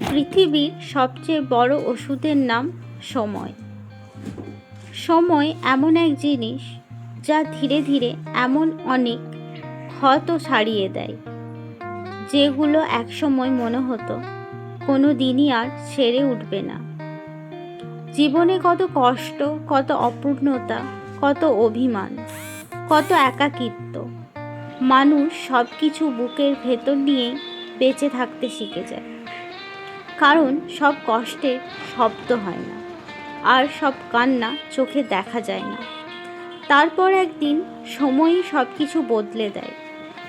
পৃথিবীর সবচেয়ে বড় ওষুধের নাম সময়। সময় এমন এক জিনিস যা ধীরে ধীরে এমন অনেক ক্ষত ছাড়িয়ে দেয়, যেগুলো একসময় মনে হতো কোনো দিনই আর ছেড়ে উঠবে না। জীবনে কত কষ্ট, কত অপূর্ণতা, কত অভিমান, কত একাকিত্ব। মানুষ সব কিছু বুকের ভেতর নিয়েই বেঁচে থাকতে শিখে যায়, কারণ সব কষ্টের শব্দ হয় না, আর সব কান্না চোখে দেখা যায় না। তারপর একদিন সময়ই সব কিছু বদলে দেয়।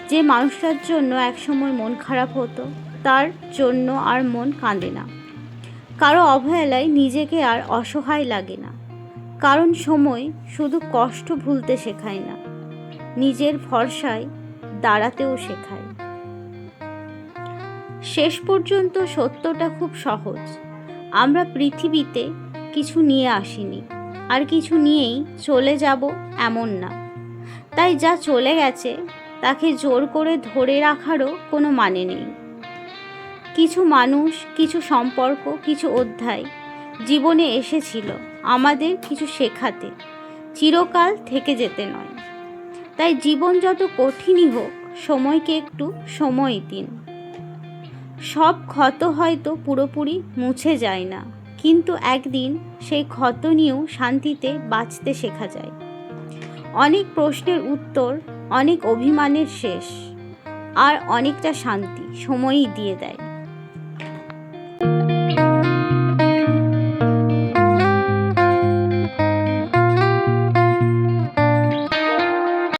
যে মানুষটার জন্য একসময় মন খারাপ হতো, তার জন্য আর মন কাঁদে না। কারো অবহেলায় নিজেকে আর অসহায় লাগে না, কারণ সময় শুধু কষ্ট ভুলতে শেখায় না, নিজের ভরসায় দাঁড়াতেও শেখায়। শেষ পর্যন্ত সত্যটা খুব সহজ। আমরা পৃথিবীতে কিছু নিয়ে আসিনি, আর কিছু নিয়েই চলে যাব এমন না। তাই যা চলে গেছে তাকে জোর করে ধরে রাখারও কোনো মানে নেই। কিছু মানুষ, কিছু সম্পর্ক, কিছু অধ্যায় জীবনে এসেছিল আমাদের কিছু শেখাতে, চিরকাল থেকে যেতে নয়। তাই জীবন যত কঠিনই হোক, সময়কে একটু সময় দিন। সব ক্ষত হয়তো পুরোপুরি মুছে যায় না, কিন্তু একদিন সেই ক্ষত নিয়েও শান্তিতে বাঁচতে শেখা যায়। অনেক প্রশ্নের উত্তর, অনেক অভিমানের শেষ, আর অনেকটা শান্তি সময়ই দিয়ে দেয়।